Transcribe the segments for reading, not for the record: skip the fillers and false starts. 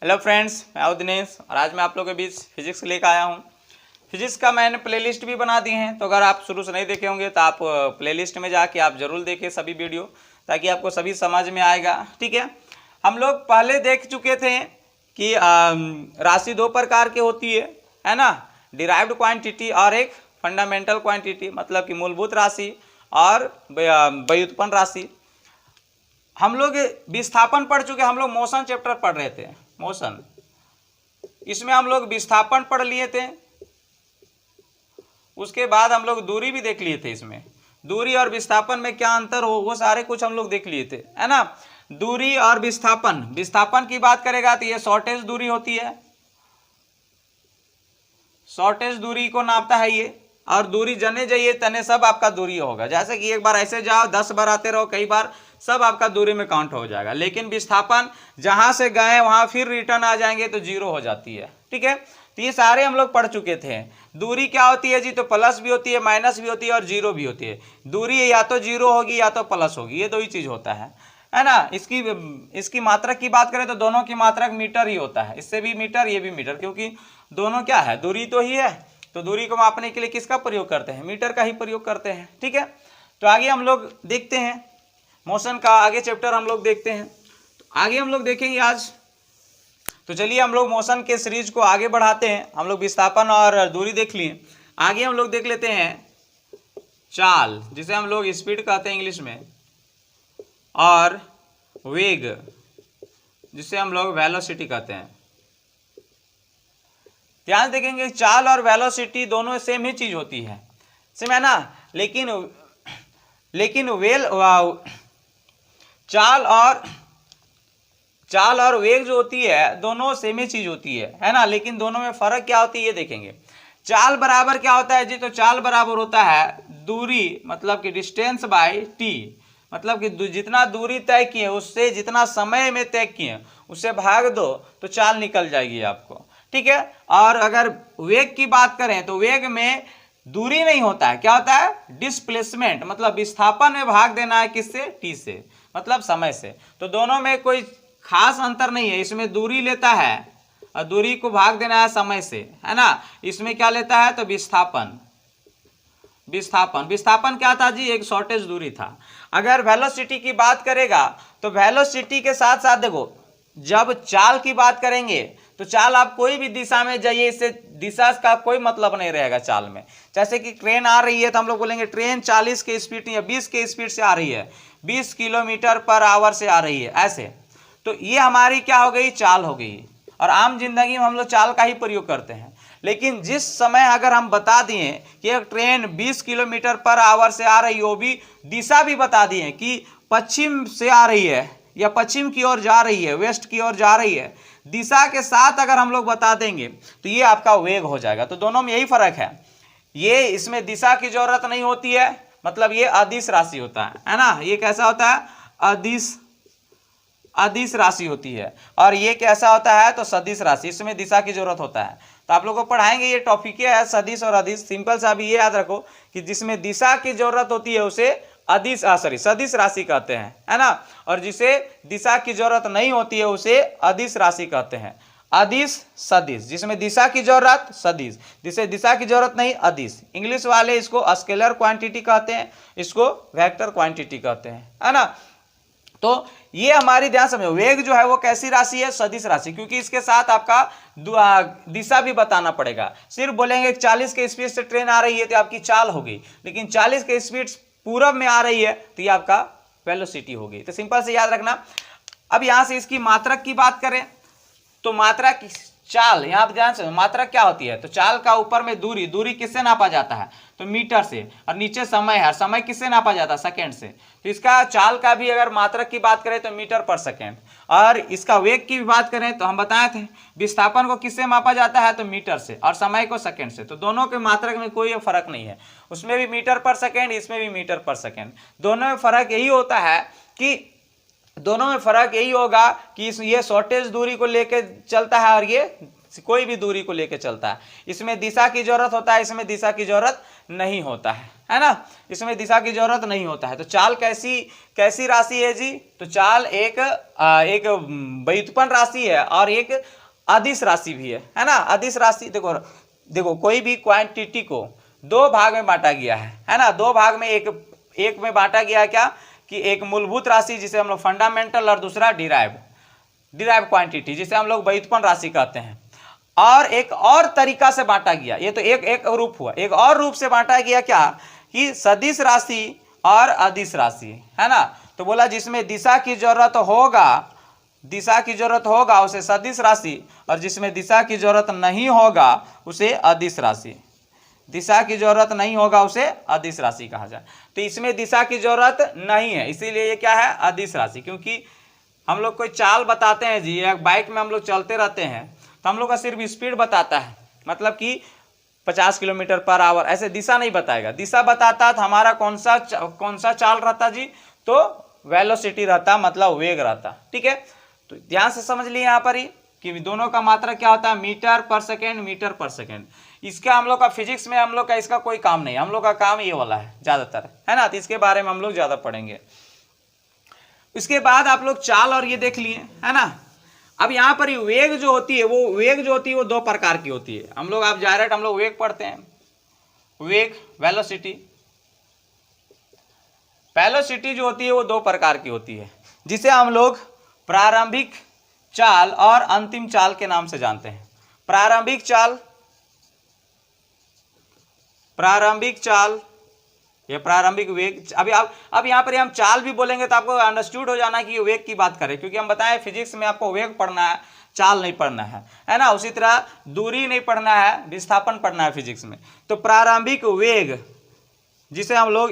Hello friends, मैं हूं दिनेश और आज मैं आप लोगों के बीच फिजिक्स लेकर आया हूं। फिजिक्स का मैंने प्लेलिस्ट भी बना दिए हैं, तो अगर आप शुरू से नहीं देखे होंगे तो आप प्लेलिस्ट में जाके आप ज़रूर देखें सभी वीडियो, ताकि आपको सभी समझ में आएगा। ठीक है, हम लोग पहले देख चुके थे कि राशि दो प्रकार की होती है ना, डिराइव्ड क्वांटिटी और एक फंडामेंटल क्वांटिटी, मतलब कि मूलभूत राशि और व्युत्पन्न राशि। हम लोग विस्थापन पढ़ चुके, हम लोग मोशन चैप्टर पढ़ रहे थे, मोशन, इसमें हम लोग विस्थापन पढ़ लिए थे। उसके बाद हम लोग दूरी भी देख लिए थे। इसमें दूरी और विस्थापन में क्या अंतर हो, वो सारे कुछ हम लोग देख लिए थे, है ना। दूरी और विस्थापन, विस्थापन की बात करेगा तो ये शॉर्टेज दूरी होती है, शॉर्टेज दूरी को नापता है ये। और दूरी जने जाइए तने सब आपका दूरी होगा, जैसे कि एक बार ऐसे जाओ 10 बार आते रहो, कई बार सब आपका दूरी में काउंट हो जाएगा। लेकिन विस्थापन जहां से गए वहां फिर रिटर्न आ जाएंगे तो जीरो हो जाती है। ठीक है, तो ये सारे हम लोग पढ़ चुके थे। दूरी क्या होती है जी, तो प्लस भी होती है, माइनस भी होती है और जीरो भी होती है। दूरी या तो जीरो होगी या तो प्लस होगी, ये दो ही चीज होता है ना। इसकी मात्रक की बात करें तो दोनों की मात्रक मीटर ही होता है, इससे भी मीटर ये भी मीटर, क्योंकि दोनों क्या है, दूरी तो ही है। तो दूरी को मापने के लिए किसका प्रयोग करते हैं, मीटर का ही प्रयोग करते हैं। ठीक है, तो आगे हम लोग देखते हैं मोशन का, आगे चैप्टर हम लोग देखते हैं। तो आगे हम लोग देखेंगे आज, तो चलिए हम लोग मोशन के सीरीज को आगे बढ़ाते हैं। हम लोग विस्थापन और दूरी देख लिए, आगे हम लोग देख लेते हैं चाल, जिसे हम लोग स्पीड कहते हैं इंग्लिश में, और वेग, जिसे हम लोग वेलोसिटी कहते हैं। ध्यान देखेंगे, चाल और वेलोसिटी दोनों सेम ही चीज होती है, सेम है ना। लेकिन चाल और वेग जो होती है दोनों सेम ही चीज होती है ना। लेकिन दोनों में फर्क क्या होती है ये देखेंगे। चाल बराबर क्या होता है जी, तो चाल बराबर होता है दूरी, मतलब कि डिस्टेंस बाय टी, मतलब कि जितना दूरी तय किए उससे, जितना समय में तय किए उससे भाग दो तो चाल निकल जाएगी आपको। ठीक है, और अगर वेग की बात करें तो वेग में दूरी नहीं होता है, क्या होता है, डिस्प्लेसमेंट, मतलब विस्थापन में भाग देना है किससे, टी से, मतलब समय से। तो दोनों में कोई खास अंतर नहीं है, इसमें दूरी लेता है और दूरी को भाग देना है समय से, है ना। इसमें क्या लेता है, तो विस्थापन विस्थापन क्या था जी, एक शॉर्टेज दूरी था। अगर वेलोसिटी की बात करेगा तो वेलोसिटी के साथ साथ देखो, जब चाल की बात करेंगे तो चाल आप कोई भी दिशा में जाइए, इससे दिशा का कोई मतलब नहीं रहेगा चाल में। जैसे कि ट्रेन आ रही है तो हम लोग बोलेंगे ट्रेन 40 के स्पीड या 20 के स्पीड से आ रही है, 20 किलोमीटर पर आवर से आ रही है, ऐसे। तो ये हमारी क्या हो गई, चाल हो गई। और आम जिंदगी में हम लोग चाल का ही प्रयोग करते हैं। लेकिन जिस समय अगर हम बता दिए कि एक ट्रेन 20 किलोमीटर पर आवर से आ रही हो, भी दिशा भी बता दिए कि पश्चिम से आ रही है या पश्चिम की ओर जा रही है, वेस्ट की ओर जा रही है, दिशा के साथ अगर हम लोग बता देंगे तो ये आपका वेग हो जाएगा। तो दोनों में यही फर्क है, ये इसमें दिशा की जरूरत नहीं होती है, मतलब ये अदिश राशि होता है ना। ये कैसा होता है, अदिश राशि होती है। और ये कैसा होता है, तो सदिश राशि, इसमें दिशा की जरूरत होता है। तो आप लोग को पढ़ाएंगे, ये टॉपिक है सदिश और अदिश। सिंपल सा भी ये याद रखो कि जिसमें दिशा की जरूरत होती है उसे सदिश राशि कहते हैं, है ना। और जिसे दिशा की जरूरत नहीं होती है उसे अदिश राशि कहते हैं। अदिश सदिश, जिसमें दिशा की जरूरत सदिश, जिसे दिशा की जरूरत नहीं अदिश। इंग्लिश वाले इसको स्केलर क्वांटिटी कहते हैं, इसको वेक्टर क्वांटिटी कहते हैं, है ना। तो ये हमारी ध्यान समझो, वेग जो है वो कैसी राशि है, सदिश राशि, क्योंकि इसके साथ आपका दिशा भी बताना पड़ेगा। सिर्फ बोलेंगे 40 के स्पीड से ट्रेन आ रही है तो आपकी चाल हो गई, लेकिन 40 के स्पीड पूरब में आ रही है तो ये आपका वेलोसिटी हो गई। तो सिंपल से याद रखना। अब यहां से इसकी मात्रक की बात करें तो मात्रक, चाल, यहाँ पर ध्यान से, मात्रक क्या होती है, तो चाल का ऊपर में दूरी, दूरी किससे नापा जाता है, तो मीटर से, और नीचे समय है, समय किससे नापा जाता है, सेकंड से। तो इसका चाल का भी अगर मात्रक की बात करें तो मीटर पर सेकंड, और इसका वेग की भी बात करें तो हम बताए थे विस्थापन को किससे मापा जाता है, तो मीटर से, और समय को सेकंड से। तो दोनों के मात्रक में कोई फर्क नहीं है, उसमें भी मीटर पर सेकंड, इसमें भी मीटर पर सेकंड। दोनों में फर्क यही होता है कि दोनों में फर्क यही होगा कि ये शॉर्टेज दूरी को लेकर चलता है और ये कोई भी दूरी को लेके चलता है। इसमें दिशा की जरूरत होता है, इसमें दिशा की जरूरत नहीं होता है ना, इसमें दिशा की जरूरत नहीं होता है। तो चाल कैसी राशि है जी? तो चाल एक व्युत्पन्न राशि है और एक अदिश राशि भी है ना। अदिश राशि देखो कोई भी क्वांटिटी को दो भाग में बांटा गया है ना। दो भाग में एक में बांटा गया है क्या कि एक मूलभूत राशि जिसे हम लोग फंडामेंटल और दूसरा डिराइव क्वांटिटी जिसे हम लोग व्युत्पन्न राशि कहते हैं। और एक और तरीका से बांटा गया, ये तो एक रूप हुआ, एक और रूप से बांटा गया क्या कि सदिश राशि और अदिश राशि है ना। तो बोला जिसमें दिशा की जरूरत होगा उसे सदिश राशि, और जिसमें दिशा की जरूरत नहीं होगा उसे अदिश राशि। दिशा की जरूरत नहीं होगा उसे अदिश राशि कहा जाए। तो इसमें दिशा की जरूरत नहीं है, इसीलिए ये क्या है? अदिश राशि। क्योंकि हम लोग कोई चाल बताते हैं जी, एक बाइक में हम लोग चलते रहते हैं तो हम लोग का सिर्फ स्पीड बताता है, मतलब कि 50 किलोमीटर पर आवर, ऐसे दिशा नहीं बताएगा। दिशा बताता तो हमारा कौन सा चाल रहता जी? तो वेलोसिटी रहता, मतलब वेग रहता। ठीक है, तो ध्यान से समझ लिए यहाँ पर ही कि दोनों का मात्रा क्या होता है? मीटर पर सेकेंड। इसका हम लोग का फिजिक्स में हम लोग का इसका कोई काम नहीं, हम लोग का काम ये वाला है ज्यादातर, है ना। तो इसके बारे में हम लोग ज्यादा पढ़ेंगे। इसके बाद आप लोग चाल और ये देख लिए, है ना। अब यहाँ पर वेग जो होती है वो दो प्रकार की होती है। हम लोग डायरेक्ट हम लोग वेग पढ़ते हैं, वेग वेलोसिटी जो होती है वो दो प्रकार की होती है, जिसे हम लोग प्रारंभिक चाल और अंतिम चाल के नाम से जानते हैं। प्रारंभिक चाल ये प्रारंभिक वेग। अब यहाँ पर हम चाल भी बोलेंगे तो आपको अंडरस्टूड हो जाना कि वेग की बात करें, क्योंकि हम बताएं फिजिक्स में आपको वेग पढ़ना है, चाल नहीं पढ़ना है ना। उसी तरह दूरी नहीं पढ़ना है, विस्थापन पढ़ना है फिजिक्स में। तो प्रारंभिक वेग जिसे हम लोग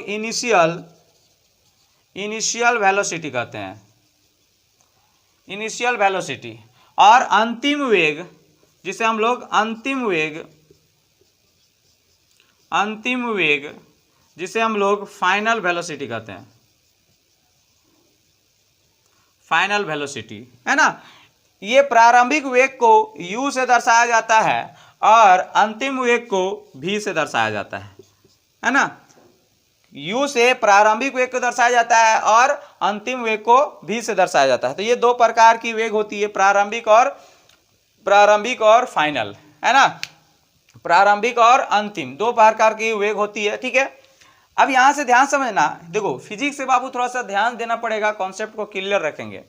इनिशियल वेलोसिटी कहते हैं, इनिशियल वेलोसिटी, और अंतिम वेग जिसे हम लोग अंतिम वेग जिसे हम लोग फाइनल वेलोसिटी कहते हैं, फाइनल वेलोसिटी, है ना। ये प्रारंभिक वेग को u से दर्शाया जाता है और अंतिम वेग को v से दर्शाया जाता है ना। u से प्रारंभिक वेग को दर्शाया जाता है और अंतिम वेग को v से दर्शाया जाता है। तो ये दो प्रकार की वेग होती है, प्रारंभिक और फाइनल, है ना। प्रारंभिक और अंतिम दो प्रकार की वेग होती है। ठीक है, अब यहां से ध्यान समझना, देखो फिजिक्स से बाबू थोड़ा सा ध्यान देना पड़ेगा, कॉन्सेप्ट को क्लियर रखेंगे।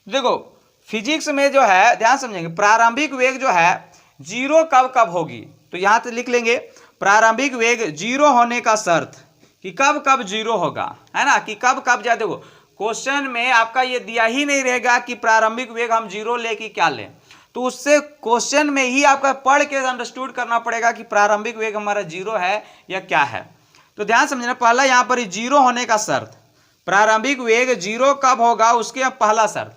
देखो फिजिक्स में जो है ध्यान समझेंगे, प्रारंभिक वेग जो है जीरो कब होगी, तो यहां से लिख लेंगे प्रारंभिक वेग जीरो होने का शर्त, कि कब जीरो होगा, है ना, कि कब जाए। देखो क्वेश्चन में आपका ये दिया ही नहीं रहेगा कि प्रारंभिक वेग हम जीरो ले कि क्या लें, तो उससे क्वेश्चन में ही आपका पढ़ के अंडरस्टूड करना पड़ेगा कि प्रारंभिक वेग हमारा जीरो है या क्या है। तो ध्यान समझना, पहला यहां पर जीरो होने का शर्त, प्रारंभिक वेग जीरो कब होगा उसके पहला शर्त,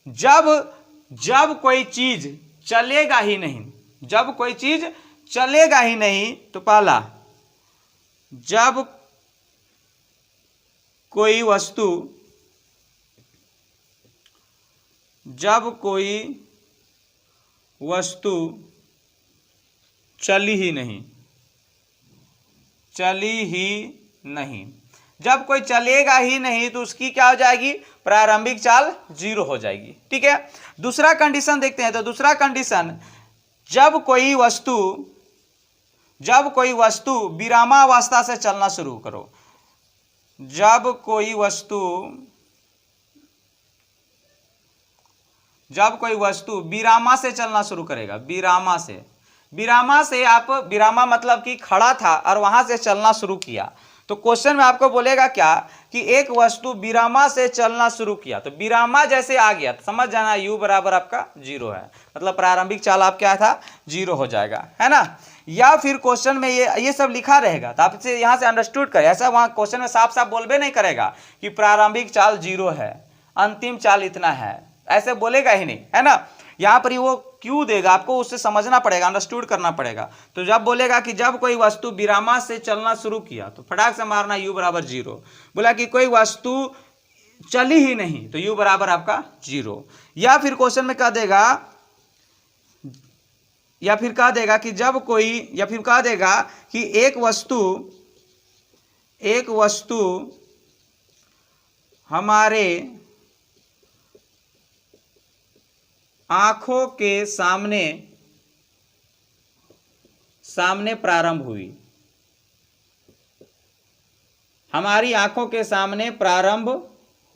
जब कोई चीज चलेगा ही नहीं, जब कोई चीज चलेगा ही नहीं, तो पहला जब कोई वस्तु चली ही नहीं, जब कोई चलेगा ही नहीं तो उसकी क्या हो जाएगी? प्रारंभिक चाल जीरो हो जाएगी। ठीक है, दूसरा कंडीशन देखते हैं। तो दूसरा कंडीशन, जब कोई वस्तु विरामावस्था से चलना शुरू करो, जब कोई वस्तु विरामा से चलना शुरू करेगा, विरामा मतलब कि खड़ा था और वहां से चलना शुरू किया, तो क्वेश्चन में आपको बोलेगा क्या कि एक वस्तु विरामा से चलना शुरू किया, तो विरामा जैसे आ गया तो समझ जाना u बराबर आपका जीरो है, मतलब प्रारंभिक चाल आप क्या था? जीरो हो जाएगा, है ना। या फिर क्वेश्चन में ये सब लिखा रहेगा, तो आप इसे यहाँ से अंडरस्टूड करें, ऐसा वहाँ क्वेश्चन में साफ साफ बोलबे नहीं करेगा कि प्रारंभिक चाल जीरो है, अंतिम चाल इतना है, ऐसे बोलेगा ही नहीं, है ना। यहाँ पर ही वो क्यों देगा आपको, उससे समझना पड़ेगा, अंडरस्टूड करना पड़ेगा। तो जब बोलेगा कि जब कोई वस्तु विरामा से चलना शुरू किया, तो फटाक से मारना u बराबर जीरो। बोला कि कोई वस्तु चली ही नहीं, तो u बराबर आपका जीरो। या फिर क्वेश्चन में कह देगा या फिर कह देगा कि जब कोई, या फिर कह देगा कि एक वस्तु हमारे आंखों के सामने प्रारंभ हुई, हमारी आंखों के सामने प्रारंभ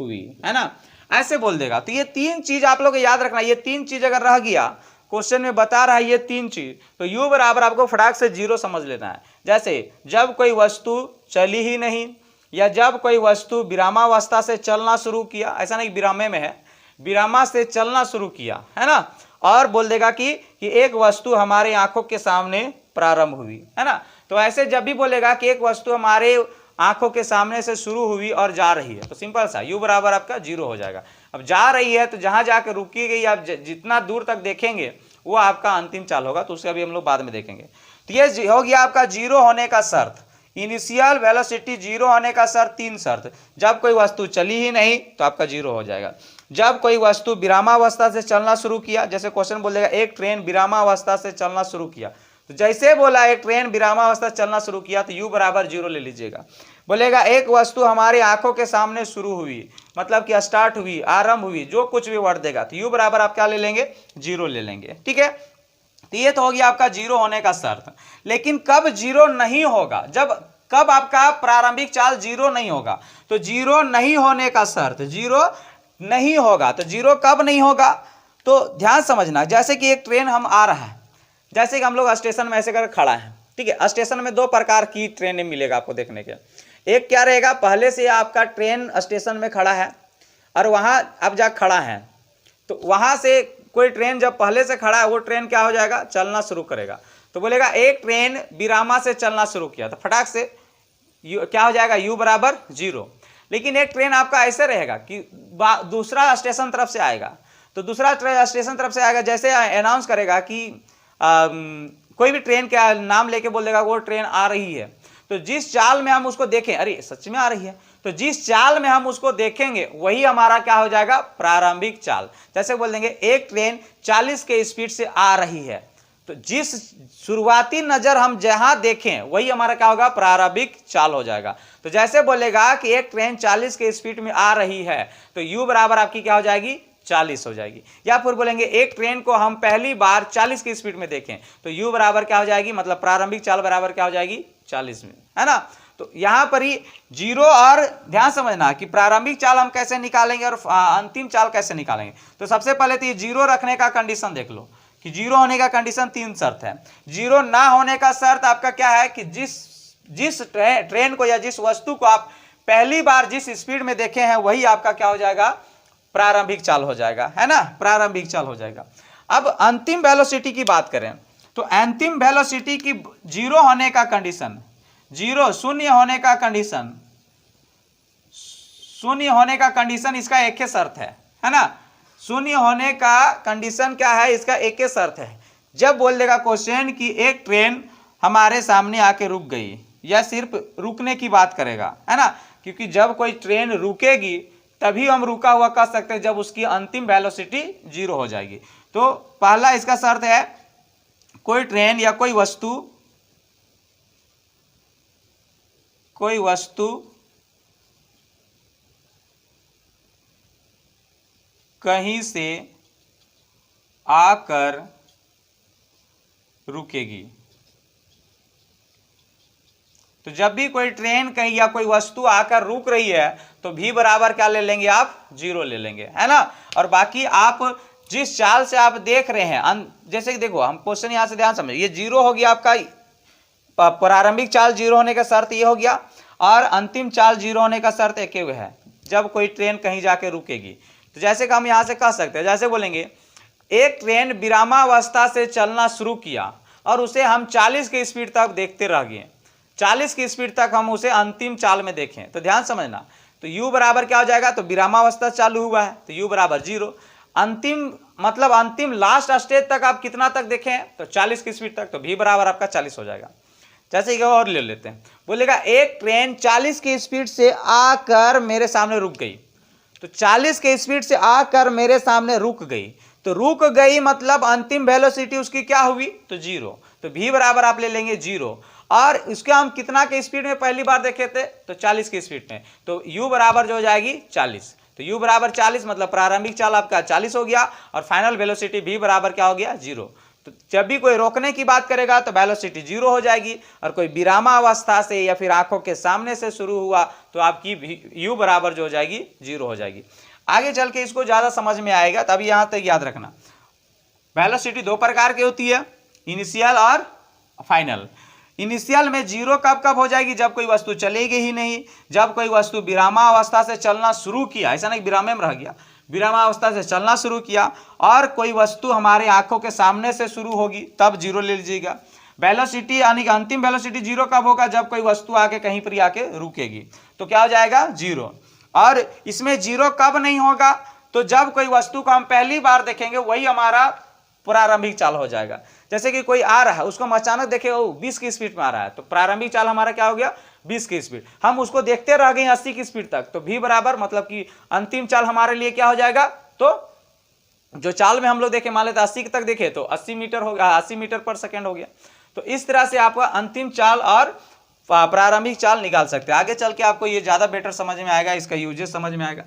हुई, है ना, ऐसे बोल देगा। तो ये तीन चीज आप लोग को याद रखना, ये तीन चीज अगर रह गया, क्वेश्चन में बता रहा है ये तीन चीज, तो यू बराबर आपको फटाक से 0 समझ लेना है। जैसे जब कोई वस्तु चली ही नहीं, या जब कोई वस्तु विरामावस्था से चलना शुरू किया, ऐसा नहीं विरामे में है, विरामा से चलना शुरू किया, है ना, और बोल देगा कि एक वस्तु हमारे आंखों के सामने प्रारंभ हुई, है ना। तो ऐसे जब भी बोलेगा कि एक वस्तु हमारे आंखों के सामने से शुरू हुई और जा रही है, तो सिंपल सा यू बराबर आपका 0 हो जाएगा। अब जा रही है तो जहां जाकर रुकी गई, आप जितना दूर तक देखेंगे वो आपका अंतिम चाल होगा, तो उसका भी हम लोग बाद में देखेंगे। तो ये हो गया आपका 0 होने का शर्त, इनिशियल वेलोसिटी 0 होने का शर्त, 3 शर्त। जब कोई वस्तु चली ही नहीं तो आपका 0 हो जाएगा। जब कोई वस्तु विरामावस्था से चलना शुरू किया, जैसे क्वेश्चन बोलेगा एक ट्रेन विरामावस्था से चलना शुरू किया, तो जैसे बोला एक ट्रेन विरामावस्था से चलना शुरू किया तो यू बराबर 0 ले लीजिएगा। बोलेगा एक वस्तु हमारी आंखों के सामने शुरू हुई, मतलब कि स्टार्ट हुई, आरंभ हुई, जो कुछ भी वर्ड देगा, तो यू बराबर आप क्या ले लेंगे, 0 ले लेंगे, ठीक है। तो ये तो हो गया आपका 0 होने का शर्त। लेकिन कब 0 नहीं होगा, कब आपका प्रारंभिक चाल 0 नहीं होगा, तो 0 नहीं होने का शर्त, 0 नहीं होगा, तो 0 कब नहीं होगा, तो ध्यान समझना। जैसे कि एक ट्रेन हम आ रहा है, जैसे कि हम लोग स्टेशन में ऐसे कर खड़ा है, ठीक है। स्टेशन में 2 प्रकार की ट्रेनें मिलेगा आपको देखने के। एक क्या रहेगा, पहले से आपका ट्रेन स्टेशन में खड़ा है और वहां आप जा खड़ा है, तो वहां से कोई ट्रेन जब पहले से खड़ा है, वो ट्रेन क्या हो जाएगा, चलना शुरू करेगा। तो बोलेगा एक ट्रेन विरामा से चलना शुरू किया, तो फटाक से क्या हो जाएगा, यू बराबर 0। लेकिन एक ट्रेन आपका ऐसे रहेगा कि दूसरा स्टेशन तरफ से आएगा, तो दूसरा स्टेशन तरफ से आएगा, जैसे अनाउंस करेगा कि कोई भी ट्रेन का नाम लेके बोल देगा वो ट्रेन आ रही है, तो जिस चाल में हम उसको देखें, अरे सच में आ रही है, तो जिस चाल में हम उसको देखेंगे वही हमारा क्या हो जाएगा, प्रारंभिक चाल। जैसे बोल देंगे एक ट्रेन 40 के स्पीड से आ रही है, तो जिस शुरुआती नजर हम जहां देखें वही हमारा क्या होगा, प्रारंभिक चाल हो जाएगा। तो जैसे बोलेगा कि एक ट्रेन 40 के स्पीड में आ रही है, तो यू बराबर आपकी क्या हो जाएगी, 40 हो जाएगी। या फिर बोलेंगे एक ट्रेन को हम पहली बार 40 की स्पीड में देखें, तो यू बराबर क्या हो जाएगी, मतलब प्रारंभिक चाल बराबर क्या हो जाएगी, 40 में, है ना। तो यहां पर ही 0, और ध्यान समझना कि प्रारंभिक चाल हम कैसे निकालेंगे और अंतिम चाल कैसे निकालेंगे। तो सबसे पहले तो ये 0 रखने का कंडीशन देख लो कि 0 होने का कंडीशन 3 शर्त है। 0 ना होने का शर्त आपका क्या है कि जिस ट्रेन को या जिस वस्तु को आप पहली बार जिस स्पीड में देखे हैं वही आपका क्या हो जाएगा, प्रारंभिक चाल हो जाएगा, है ना, प्रारंभिक चाल हो जाएगा। अब अंतिम वेलोसिटी की बात करें, तो अंतिम वेलोसिटी की 0 होने का कंडीशन, 0 शून्य होने का कंडीशन, शून्य होने का कंडीशन इसका एक ही शर्त है ना। शून्य होने का कंडीशन क्या है, इसका एक ही शर्त है, जब बोल देगा क्वेश्चन कि एक ट्रेन हमारे सामने आके रुक गई, या सिर्फ रुकने की बात करेगा, है ना, क्योंकि जब कोई ट्रेन रुकेगी तभी हम रुका हुआ कह सकते हैं जब उसकी अंतिम वेलोसिटी 0 हो जाएगी। तो पहला इसका शर्त है कोई ट्रेन या कोई वस्तु कहीं से आकर रुकेगी। तो जब भी कोई ट्रेन कहीं या कोई वस्तु आकर रुक रही है तो भी बराबर क्या ले लेंगे आप, 0 ले लेंगे, है ना। और बाकी आप जिस चाल से आप देख रहे हैं, जैसे कि देखो हम क्वेश्चन यहां से ध्यान समझिए, ये 0 हो गया आपका प्रारंभिक चाल 0 होने का शर्त ये हो गया, और अंतिम चाल 0 होने का शर्त एक ही है, जब कोई ट्रेन कहीं जाके रुकेगी। तो जैसे कि हम यहां से कह सकते हैं, जैसे बोलेंगे एक ट्रेन विरामावस्था से चलना शुरू किया और उसे हम 40 की स्पीड तक देखते रह गए, 40 की स्पीड तक हम उसे अंतिम चाल में देखें, तो ध्यान समझना। तो u बराबर क्या हो जाएगा, तो विरामावस्था चालू हुआ है तो u बराबर 0, अंतिम मतलब अंतिम लास्ट स्टेज तक आप कितना तक देखें, तो 40 की स्पीड तक, तो v बराबर आपका 40 हो जाएगा। जैसे कि और ले लेते हैं, बोलेगा एक ट्रेन 40 की स्पीड से आकर मेरे सामने रुक गई, तो 40 की स्पीड से आकर मेरे सामने रुक गई, तो रुक गई मतलब अंतिम वेलोसिटी उसकी क्या हुई, तो 0। तो v बराबर आप ले लेंगे 0। और इसके हम कितना के स्पीड में पहली बार देखे थे, तो 40 की स्पीड में। तो u बराबर जो हो जाएगी 40। तो u बराबर 40 मतलब प्रारंभिक चाल आपका 40 हो गया और फाइनल वेलोसिटी v बराबर क्या हो गया, 0। तो जब भी कोई रोकने की बात करेगा तो वेलोसिटी 0 हो जाएगी, और कोई विरामावस्था से या फिर आंखों के सामने से शुरू हुआ तो आपकी u बराबर जो हो जाएगी 0 हो जाएगी। आगे चल के इसको ज़्यादा समझ में आएगा, तभी यहाँ तक याद रखना। वेलोसिटी दो प्रकार की होती है, इनिशियल और फाइनल। इनिशियल में 0 कब कब हो जाएगी, जब कोई वस्तु चलेगी ही नहीं, जब कोई वस्तु विरामावस्था से चलना शुरू किया, ऐसा नहीं विरामे में रह गया, विरामावस्था से चलना शुरू किया और कोई वस्तु हमारे आंखों के सामने से शुरू होगी, तब 0 ले लीजिएगा। वेलोसिटी यानी कि अंतिम वेलोसिटी 0 कब होगा, जब कोई वस्तु आके कहीं पर आके रुकेगी, तो क्या हो जाएगा 0। और इसमें 0 कब नहीं होगा, तो जब कोई वस्तु को हम पहली बार देखेंगे वही हमारा प्रारंभिक चाल हो जाएगा। जैसे कि कोई आ रहा है, उसको हम अचानक देखे 20 की स्पीड में आ रहा है, तो प्रारंभिक चाल हमारा क्या हो गया, 20 की स्पीड। हम उसको देखते रह गए 80 की स्पीड तक, तो v बराबर मतलब कि अंतिम चाल हमारे लिए क्या हो जाएगा, तो जो चाल में हम लोग देखे मान लेते 80 तक देखे तो 80 मीटर हो गया, 80 मीटर पर सेकेंड हो गया। तो इस तरह से आपका अंतिम चाल और प्रारंभिक चाल निकाल सकते हैं। आगे चल के आपको ये ज्यादा बेटर समझ में आएगा, इसका यूजेस समझ में आएगा।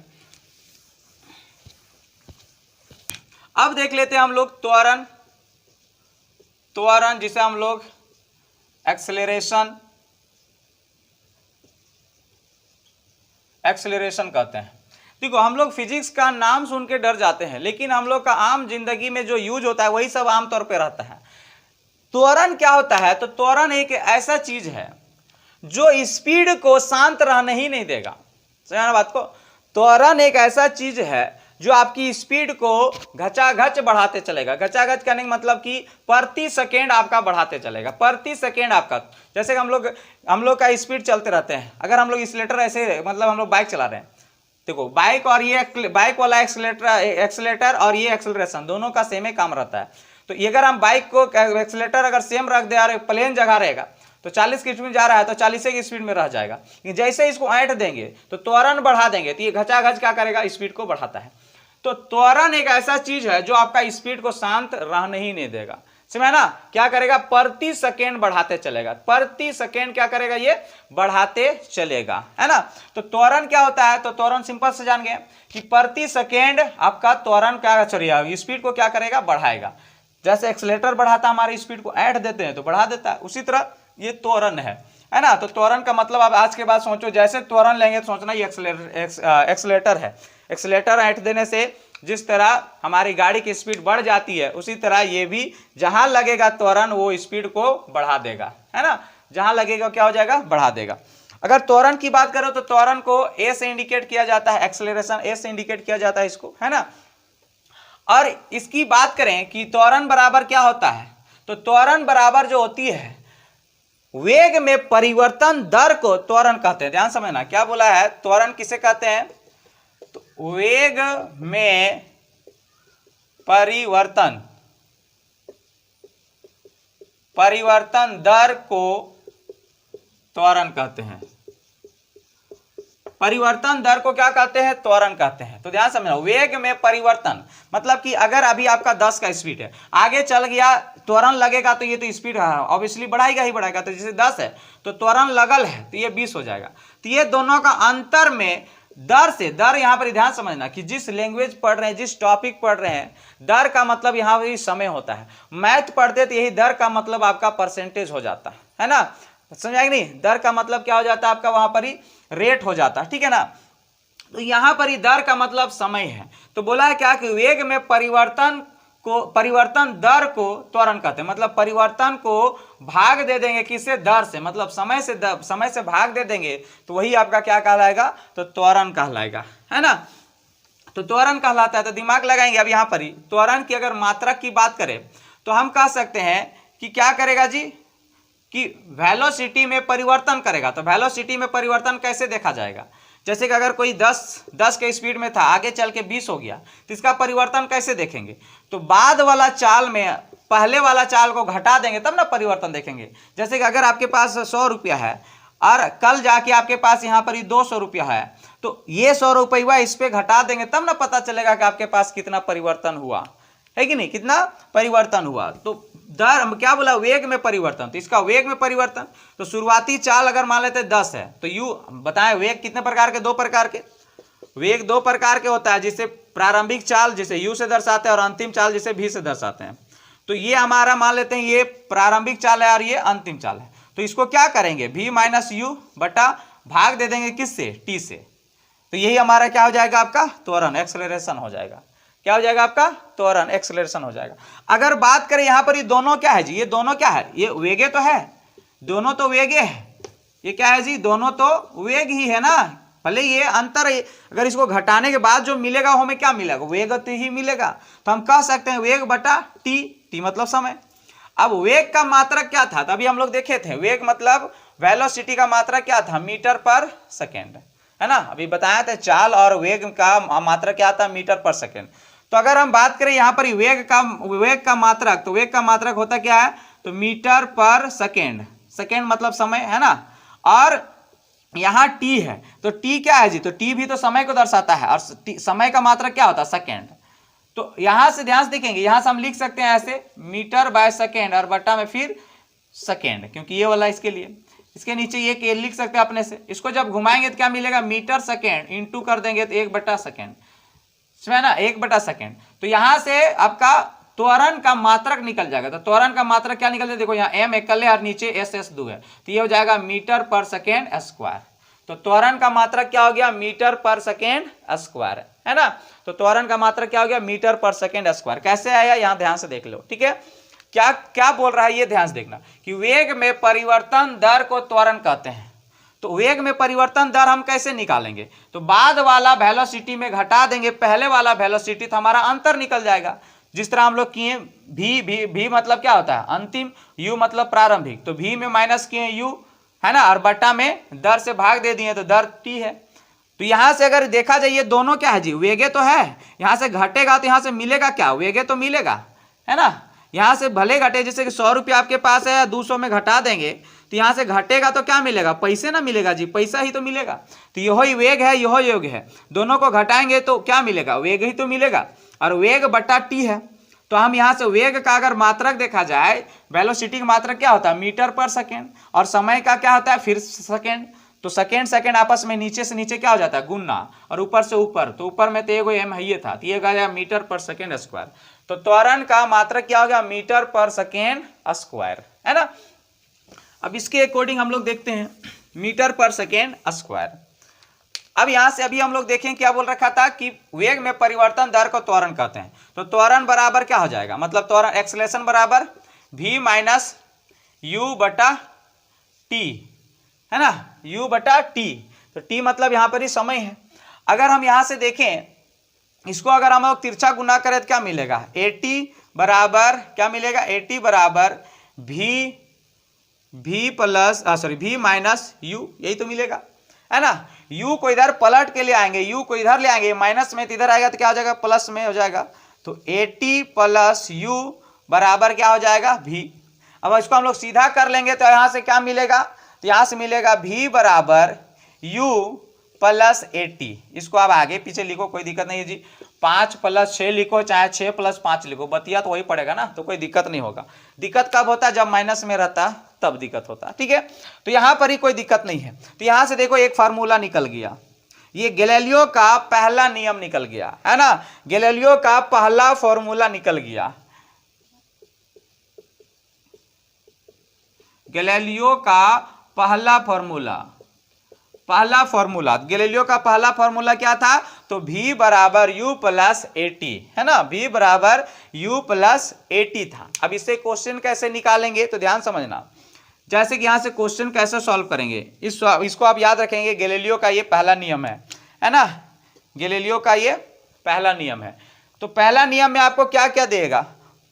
अब देख लेते हैं हम लोग त्वरण, जिसे हम लोग एक्सेलरेशन कहते हैं। देखो हम लोग फिजिक्स का नाम सुन के डर जाते हैं, लेकिन हम लोग का आम जिंदगी में जो यूज होता है वही सब आमतौर पे रहता है। त्वरण क्या होता है, तो त्वरण एक ऐसा चीज है जो स्पीड को शांत रहने ही नहीं देगा। समझना बात को, त्वरण एक ऐसा चीज है जो आपकी स्पीड को घचाघच बढ़ाते चलेगा। घचाघच कहने का मतलब कि प्रति सेकेंड आपका बढ़ाते चलेगा, प्रति सेकेंड आपका। जैसे हम लोग का स्पीड चलते रहते हैं, अगर हम लोग एक्सीलरेटर ऐसे मतलब हम लोग बाइक चला रहे हैं, देखो बाइक और ये बाइक वाला एक्सीलरेटर और ये एक्सेलरेशन दोनों का सेम ही काम रहता है। तो अगर हम बाइक को एक्सीलरेटर अगर सेम रख दे और प्लेन जगह रहेगा तो 40 की स्पीड जा रहा है तो 40 की स्पीड में रह जाएगा। जैसे इसको ऐंठ देंगे तो त्वरण बढ़ा देंगे तो ये घचाघच क्या करेगा, स्पीड को बढ़ाता है। तो त्वरण एक ऐसा चीज है जो आपका स्पीड को शांत रहने ही नहीं देगा। समझ ना, क्या करेगा, प्रति सेकेंड बढ़ाते चलेगा, प्रति सेकेंड क्या करेगा, ये बढ़ाते चलेगा, है ना। तो त्वरण क्या होता है, तो त्वरण सिंपल से जान गए कि प्रति सेकेंड आपका त्वरण क्या चलेगा, स्पीड को क्या करेगा, बढ़ाएगा। जैसे एक्सीलरेटर बढ़ाता है हमारी स्पीड को, ऐंठ देते हैं तो बढ़ा देता है, उसी तरह ये त्वरण है ना। तो त्वरण का मतलब आप आज के बाद सोचो, जैसे त्वरण लेंगे तो सोचना ये एक्सीलरेटर है, एक्सीलरेटर ऐंठ देने से जिस तरह हमारी गाड़ी की स्पीड बढ़ जाती है, उसी तरह ये भी जहां लगेगा त्वरण वो स्पीड को बढ़ा देगा, है ना। जहां लगेगा क्या हो जाएगा, बढ़ा देगा। अगर त्वरण की बात करो तो त्वरण को ए से इंडिकेट किया जाता है, एक्सेलरेशन ए से इंडिकेट किया जाता है इसको, है ना। और इसकी बात करें कि त्वरण बराबर क्या होता है, तो त्वरण बराबर जो होती है वेग में परिवर्तन दर को त्वरण कहते हैं। ध्यान समझना, क्या बोला है, त्वरण किसे कहते हैं, तो वेग में परिवर्तन दर को त्वरण कहते हैं। परिवर्तन दर को क्या कहते हैं, त्वरण कहते हैं। तो ध्यान समझना, वेग में परिवर्तन मतलब कि अगर अभी आपका 10 का स्पीड है, आगे चल गया त्वरण लगेगा तो ये तो स्पीड ऑब्वियसली बढ़ाएगा ही बढ़ाएगा। तो जैसे 10 है तो त्वरण लगल है तो ये 20 हो जाएगा। तो ये दोनों का अंतर में दर से, दर यहाँ पर ध्यान समझना कि जिस लैंग्वेज पढ़ रहे हैं, जिस टॉपिक पढ़ रहे हैं, दर का मतलब यहाँ पर समय होता है। मैथ पढ़ते तो यही दर का मतलब आपका परसेंटेज हो जाता है ना, समझाएंगे नहीं, दर का मतलब क्या हो जाता है आपका, वहां पर ही रेट हो जाता है, ठीक है ना। तो यहां पर ही दर का मतलब समय है। तो बोला है क्या कि वेग में परिवर्तन दर को त्वरण कहते हैं, मतलब परिवर्तन को भाग दे देंगे किससे, दर से, मतलब समय से भाग दे देंगे तो वही आपका क्या कहलाएगा, तो त्वरण कहलाएगा, है ना। तो त्वरण कहलाता है। तो दिमाग लगाएंगे अब यहां पर ही, त्वरण की अगर मात्रक की बात करें तो हम कह सकते हैं कि क्या करेगा जी, कि वेलोसिटी में परिवर्तन करेगा। तो वेलोसिटी में परिवर्तन कैसे देखा जाएगा, जैसे कि अगर कोई 10 के स्पीड में था, आगे चल के 20 हो गया, तो इसका परिवर्तन कैसे देखेंगे, तो बाद वाला चाल में पहले वाला चाल को घटा देंगे तब ना परिवर्तन देखेंगे। जैसे कि अगर आपके पास 100 रुपया है और कल जाके आपके पास यहाँ पर 200 रुपया है, तो ये 100 रुपया इस पे घटा देंगे तब ना पता चलेगा कि आपके पास कितना परिवर्तन हुआ। है कि नहीं, कितना परिवर्तन हुआ। तो दर हम क्या बोला, वेग में परिवर्तन, तो इसका वेग में परिवर्तन। तो शुरुआती चाल अगर मान लेते 10 है तो यू बताएं वेग कितने प्रकार के, 2 प्रकार के। वेग 2 प्रकार के होता है, जिसे प्रारंभिक चाल जिसे यू से दर्शाते हैं और अंतिम चाल जिसे भी से दर्शाते हैं। तो ये हमारा मान लेते हैं ये प्रारंभिक चाल है और ये अंतिम चाल है। तो इसको क्या करेंगे, v माइनस यू बटा भाग दे देंगे किससे, t से। तो यही हमारा क्या हो जाएगा, आपका त्वरण एक्सेलरेशन हो जाएगा। क्या हो जाएगा आपका, त्वरण एक्सेलरेशन हो जाएगा। अगर बात करें यहाँ पर ये दोनों क्या है जी, ये दोनों क्या है, ये वेगे तो है, दोनों तो वेगे है। ये क्या है जी, दोनों तो वेग ही है ना, भले ये अंतर है। अगर इसको घटाने के बाद जो मिलेगा हमें क्या मिलेगा, वेग तो ही मिलेगा। तो हम कह सकते हैं वेग बटा टी, टी मतलब समय। अब वेग का मात्रक क्या था, तभी हम लोग देखे थे, वेग मतलब वेलोसिटी का मात्रक क्या था, मीटर पर सेकेंड, है ना। अभी बताया था चाल और वेग का मात्रक क्या था, मीटर पर सेकेंड। तो अगर हम बात करें यहाँ पर वेग का मात्रक, तो वेग का मात्रक होता क्या है, तो मीटर पर सेकेंड, सेकेंड मतलब समय, है ना। और यहाँ टी है, तो टी क्या है जी, तो टी भी तो समय को दर्शाता है, और समय का मात्रक क्या होता है, सेकेंड। तो यहां से ध्यान से देखेंगे, यहां से हम लिख सकते हैं ऐसे मीटर बाय सेकेंड और बटा में फिर सेकेंड, क्योंकि ये वाला इसके लिए, इसके नीचे ये के लिख सकते हैं अपने से। इसको जब घुमाएंगे तो क्या मिलेगा, मीटर सेकेंड इंटू कर देंगे तो 1 बटा सेकेंड, समझे ना, 1 बटा सेकेंड। तो यहां से आपका त्वरण का मात्रक निकल जाएगा। तो त्वरण का मात्रक क्या निकल जाएगा, देखो यहाँ एम एकल है और नीचे एस एस 2 है, तो ये हो जाएगा मीटर पर सेकेंड स्क्वायर। तो त्वरण का मात्रक क्या हो गया, मीटर पर सेकेंड स्क्वायर, है ना। तो त्वरण का मात्रक क्या हो गया, मीटर पर सेकेंड स्क्वायर। कैसे आया, यहां ध्यान से देख लो, ठीक है। क्या क्या बोल रहा है ये ध्यान से देखना, कि वेग में परिवर्तन दर को त्वरण कहते हैं। तो वेग में परिवर्तन दर हम कैसे निकालेंगे, तो बाद वाला वेलोसिटी में घटा देंगे पहले वाला वेलोसिटी, तो हमारा अंतर निकल जाएगा। जिस तरह हम लोग किए, भी मतलब क्या होता है अंतिम, यू मतलब प्रारंभिक, तो भी में माइनस किए यू, है ना, और बटा में दर से भाग दे दिए तो दर टी है। तो यहां से अगर देखा जाए ये दोनों क्या है जी, वेगे तो है, यहां से घटेगा तो यहां से मिलेगा क्या, वेगे तो मिलेगा, है ना। यहां से भले घटे, जैसे कि 100 रुपया आपके पास है, 200 में घटा देंगे तो यहां से घटेगा तो क्या मिलेगा, पैसे ना मिलेगा जी, पैसा ही तो मिलेगा। तो यहो ही वेग है, यहो योग है, दोनों को घटाएंगे तो क्या मिलेगा, वेग ही तो मिलेगा, और वेग बटा टी है। तो हम यहाँ से वेग का अगर मात्रक देखा जाए, वेलोसिटी का मात्रक क्या होता है, मीटर पर सेकेंड, और समय का क्या होता है फिर सेकेंड। तो सेकेंड सेकेंड आपस में नीचे से नीचे क्या हो जाता है, गुना, और ऊपर से ऊपर, तो ऊपर में तो एम है, ये था, तो ये गया मीटर पर सेकेंड स्क्वायर। तो त्वरण का मात्रक क्या हो गया, मीटर पर सेकेंड स्क्वायर, है ना। अब इसके अकॉर्डिंग हम लोग देखते हैं मीटर पर सेकेंड स्क्वायर। अब यहां से अभी हम लोग देखें क्या बोल रखा था, कि वेग में परिवर्तन दर को त्वरण कहते हैं। तो त्वरण बराबर क्या हो जाएगा, मतलब त्वरण एक्सेलरेशन बराबर v माइनस यू बटा टी, है ना, u बटा टी। तो t मतलब यहां पर ही समय है। अगर हम यहां से देखें इसको, अगर हम लोग तिरछा गुना करें तो क्या मिलेगा, at बराबर क्या मिलेगा, at बराबर v plus v minus you, यही तो मिलेगा, है ना। u को इधर पलट के ले आएंगे, u को इधर ले आएंगे, माइनस में तो इधर आएगा तो क्या हो जाएगा, प्लस में हो जाएगा। तो at प्लस यू बराबर क्या हो जाएगा, v। अब इसको हम लोग सीधा कर लेंगे तो यहाँ से क्या मिलेगा, तो यहाँ से मिलेगा v बराबर u प्लस 80। इसको आप आगे पीछे लिखो, कोई दिक्कत नहीं है जी, 5 + 6 लिखो, चाहे 6 + 5 लिखो, बतिया तो वही पड़ेगा ना, तो कोई दिक्कत नहीं होगा। दिक्कत कब होता है, जब माइनस में रहता तब दिक्कत होता, ठीक है। तो यहाँ पर ही कोई दिक्कत नहीं है। तो यहाँ से देखो एक फार्मूला निकल गया, ये गैलीलियो का पहला नियम निकल गया, है ना, गैलीलियो का पहला फॉर्मूला निकल गया, गैलीलियो का पहला फॉर्मूला गैलीलियो का पहला फॉर्मूला क्या था, तो v बराबर u प्लस 80, है ना, v बराबर u प्लस 80 था। अब इससे क्वेश्चन कैसे निकालेंगे, तो ध्यान समझना, जैसे कि यहां से क्वेश्चन कैसे सॉल्व करेंगे, इसको आप याद रखेंगे, गैलीलियो का ये पहला नियम है ना, गैलीलियो का ये पहला नियम है। तो पहला नियम में आपको क्या क्या देगा,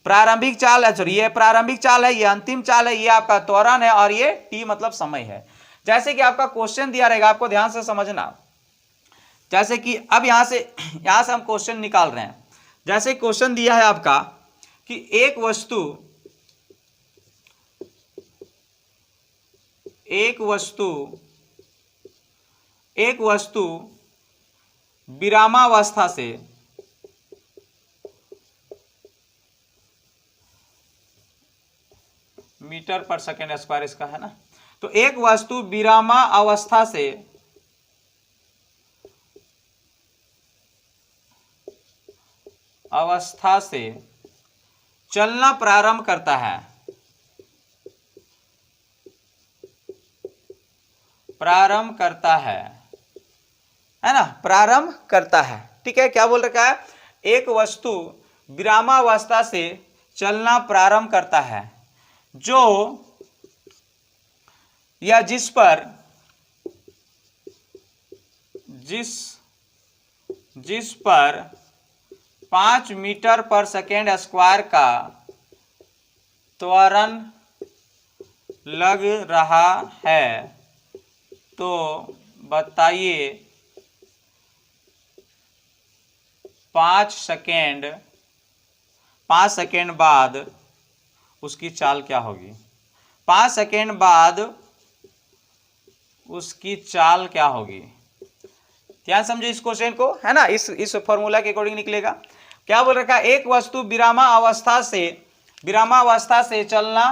प्रारंभिक चाल है, सॉरी ये प्रारंभिक चाल है, ये अंतिम चाल है, ये आपका त्वरण है, और ये t मतलब समय है। जैसे कि आपका क्वेश्चन दिया रहेगा, आपको ध्यान से समझना, जैसे कि अब यहां से हम क्वेश्चन निकाल रहे हैं। जैसे क्वेश्चन दिया है आपका कि एक वस्तु विरामावस्था से मीटर पर सेकेंड स्क्वायर इसका है ना। तो एक वस्तु विरामावस्था से चलना प्रारंभ करता है, है ना, प्रारंभ करता है। ठीक है, क्या बोल रखा है, एक वस्तु विरामावस्था से चलना प्रारंभ करता है जो या जिस पर 5 मीटर पर सेकेंड स्क्वायर का त्वरण लग रहा है, तो बताइए 5 सेकेंड बाद उसकी चाल क्या होगी। 5 सेकेंड बाद उसकी चाल क्या होगी। ध्यान समझो इस क्वेश्चन को, है ना, इस फॉर्मूला के अकॉर्डिंग निकलेगा। क्या बोल रखा है, एक वस्तु विरामावस्था से चलना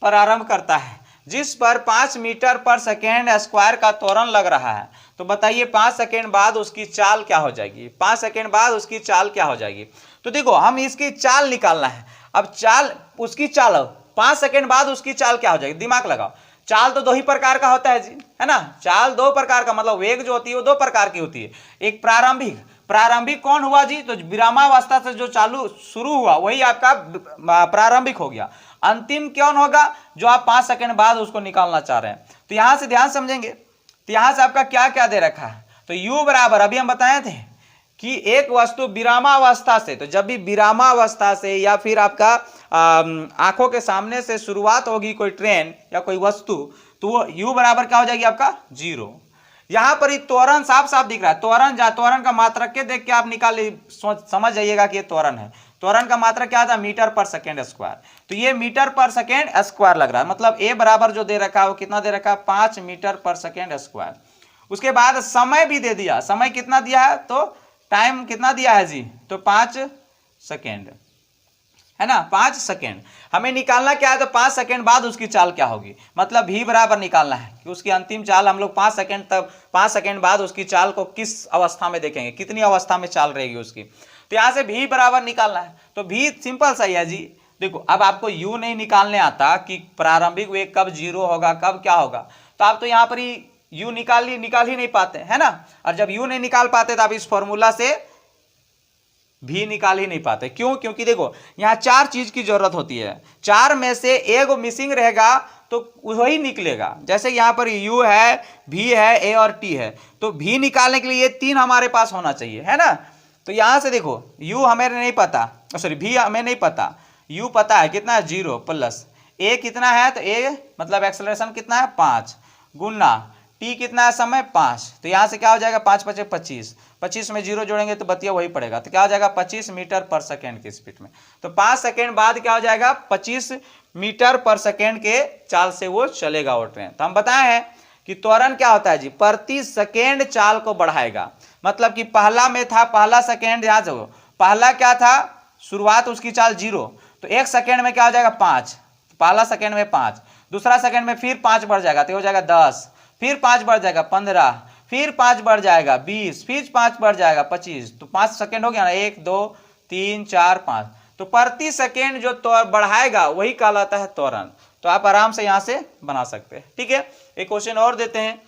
प्रारंभ करता है जिस पर 5 मीटर पर सेकेंड स्क्वायर का त्वरण लग रहा है, तो बताइए 5 सेकेंड बाद उसकी चाल क्या हो जाएगी। 5 सेकेंड बाद उसकी चाल क्या हो जाएगी। तो देखो हम इसकी चाल निकालना है। अब उसकी चाल 5 सेकेंड बाद उसकी चाल क्या हो जाएगी, दिमाग लगाओ। चाल तो 2 ही प्रकार का होता है जी, है ना। चाल 2 प्रकार का, मतलब वेग जो होती है वो 2 प्रकार की होती है। एक प्रारंभिक कौन हुआ जी, तो विरामावस्था से जो शुरू हुआ वही आपका प्रारंभिक हो गया। अंतिम कौन होगा, जो आप 5 सेकेंड बाद उसको निकालना चाह रहे हैं। तो यहां से ध्यान समझेंगे, तो यहां से आपका क्या क्या दे रखा है, तो u बराबर अभी हम बताए थे कि एक वस्तु विरामावस्था से, तो जब भी विरामावस्था से या फिर आपका आंखों के सामने से शुरुआत होगी कोई ट्रेन या कोई वस्तु, तो वो u बराबर क्या हो जाएगी आपका 0। यहां पर त्वरण साफ साफ दिख रहा है, त्वरण का मात्रक के देख के आप समझ जाइएगा कि ये त्वरण है। त्वरण का मात्रक क्या था, मीटर पर सेकेंड स्क्वायर। तो ये मीटर पर सेकेंड स्क्वायर लग रहा है, मतलब a बराबर जो दे रखा है वो कितना दे रखा है, 5 मीटर पर सेकेंड स्क्वायर। उसके बाद समय भी दे दिया, समय कितना दिया है, तो टाइम कितना दिया है जी, तो 5 सेकेंड, है ना, 5 सेकेंड। हमें निकालना क्या है, तो 5 सेकेंड बाद उसकी चाल क्या होगी, मतलब v बराबर निकालना है कि उसकी अंतिम चाल हम लोग 5 सेकेंड बाद उसकी चाल को किस अवस्था में देखेंगे, कितनी अवस्था में चाल रहेगी उसकी। तो यहां से v बराबर निकालना है, तो v सिंपल सा ही है जी। देखो अब आपको u नहीं निकालने आता कि प्रारंभिक वेग कब 0 होगा, कब क्या होगा, तो आप तो यहाँ पर ही u निकाल ही नहीं पाते, है ना। और जब u नहीं निकाल पाते तो आप इस फॉर्मूला से भी निकाल ही नहीं पाते। क्यों, क्योंकि देखो यहाँ 4 चीज की जरूरत होती है, 4 में से एक मिसिंग रहेगा तो वही निकलेगा। जैसे यहाँ पर u है, v है, a और t है, तो v निकालने के लिए ये 3 हमारे पास होना चाहिए, है ना। तो यहां से देखो u हमें नहीं पता, सॉरी v हमें नहीं पता, u पता है कितना है 0 प्लस a कितना है, तो a मतलब एक्सेलरेशन कितना है 5 गुना t कितना है समय 5। तो यहां से क्या हो जाएगा 5 × 25, 25 में 0 जोड़ेंगे तो बतिया वही पड़ेगा, तो क्या हो जाएगा 25 मीटर पर सेकेंड की स्पीड में। तो 5 सेकेंड बाद क्या हो जाएगा 25 मीटर पर सेकेंड के चाल से वो चलेगा वो ट्रेन। तो हम बताए हैं कि त्वरण क्या होता है जी, प्रति सेकेंड चाल को बढ़ाएगा। मतलब कि पहला में था, पहला सेकेंड यहाँ से पहला क्या था, शुरुआत उसकी चाल 0, तो 1 सेकेंड में क्या हो जाएगा 5, पहला सेकेंड में 5, दूसरा सेकेंड में फिर 5 बढ़ जाएगा तो हो जाएगा 10, फिर 5 बढ़ जाएगा 15, फिर 5 बढ़ जाएगा 20, फिर 5 बढ़ जाएगा 25। तो 5 सेकेंड हो गया ना, 1 2 3 4 5। तो प्रति सेकेंड जो बढ़ाएगा वही कहलाता है त्वरण। तो आप आराम से यहां से बना सकते हैं। ठीक है, एक क्वेश्चन और देते हैं।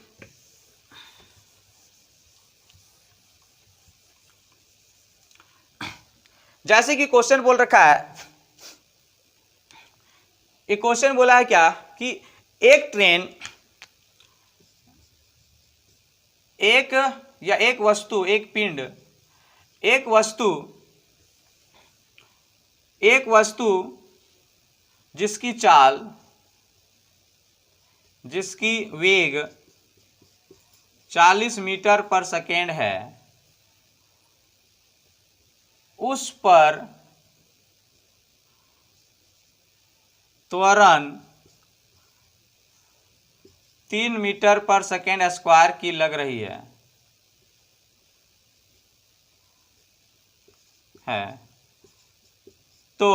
जैसे कि क्वेश्चन बोल रखा है, एक क्वेश्चन बोला है क्या कि एक ट्रेन एक वस्तु, एक पिंड, एक वस्तु जिसकी चाल, जिसकी वेग 40 मीटर पर सेकेंड है, उस पर त्वरण 3 मीटर पर सेकेंड स्क्वायर की लग रही है तो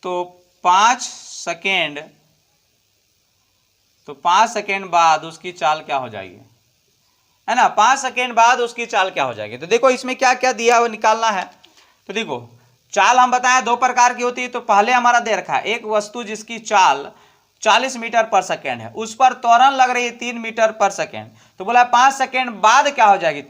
तो 5 सेकेंड, तो 5 सेकेंड बाद उसकी चाल क्या हो जाएगी, है ना। 5 सेकेंड बाद उसकी चाल क्या हो जाएगी। तो देखो इसमें क्या क्या दिया हुआ निकालना है। तो देखो चाल हम बताएं 2 प्रकार की होती है। तो पहले हमारा दे रखा है एक वस्तु जिसकी चाल 40 मीटर पर सेकेंड है, उस पर त्वरण लग रही है 3 मीटर पर सेकेंड। तो बोला 5 सेकेंड बाद क्या हो जाएगी।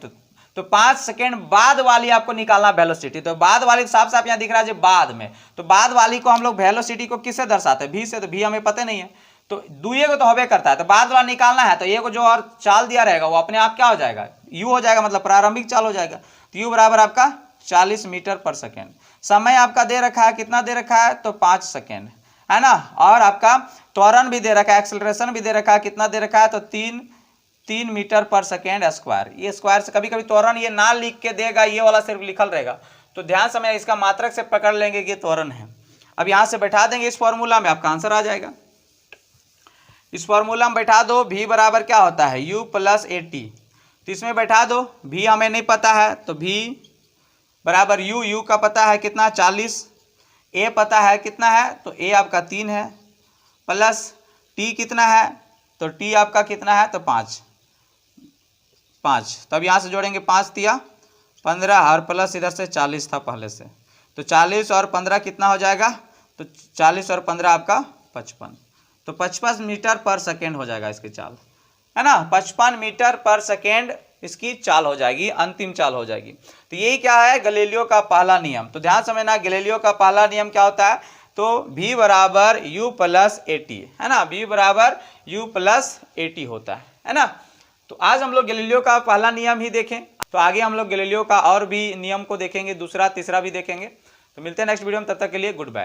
तो 5 सेकेंड बाद वाली आपको निकालना वेलोसिटी। तो बाद वाली साफ साफ यहाँ दिख रहा है बाद में। तो बाद वाली को हम लोग वेलोसिटी को किससे दर्शाते हैं, भी से। तो भी हमें पता नहीं है, तो दुए को तो हवे करता है। तो बाद वाला निकालना है तो ये को जो और चाल दिया रहेगा वो अपने आप क्या हो जाएगा, यू हो जाएगा, मतलब प्रारंभिक चाल हो जाएगा। तो यू बराबर आपका 40 मीटर पर सेकेंड। समय आपका दे रखा है, कितना दे रखा है, तो 5 सेकेंड, है ना। और आपका त्वरण भी दे रखा है, एक्सेलरेशन भी दे रखा है, कितना दे रखा है, तो 3 मीटर पर सेकेंड स्क्वायर। ये स्क्वायर से कभी कभी त्वरण ये ना लिख के देगा, ये वाला सिर्फ लिखल रहेगा। तो ध्यान से इसका मात्रक से पकड़ लेंगे कि त्वरण है। अब यहां से बैठा देंगे इस फॉर्मूला में, आपका आंसर आ जाएगा। इस फॉर्मूला में बैठा दो, v बराबर क्या होता है, u प्लस ए टी। तो इसमें बैठा दो, v हमें नहीं पता है तो v बराबर u का पता है कितना 40, a पता है कितना है, तो a आपका 3 है, प्लस t कितना है, तो t आपका कितना है, तो 5। तब यहाँ से जोड़ेंगे 5 तिया 15 और प्लस इधर से 40 था पहले से। तो 40 और 15 कितना हो जाएगा, तो 40 और 15 आपका 55। तो 55 मीटर पर सेकेंड हो जाएगा इसकी चाल, है ना। 55 मीटर पर सेकेंड इसकी चाल हो जाएगी, अंतिम चाल हो जाएगी। तो यही क्या है, गैलीलियो का पहला नियम। तो ध्यान समझना, गैलीलियो का पहला नियम क्या होता है, तो v बराबर u प्लस ए टी, है ना। v बराबर u प्लस ए टी होता है ना। तो आज हम लोग गैलीलियो का पहला नियम ही देखें। तो आगे हम लोग गैलीलियो का और भी नियम को देखेंगे, दूसरा तीसरा भी देखेंगे। तो मिलते हैं नेक्स्ट वीडियो में, तब तक के लिए गुड बाय।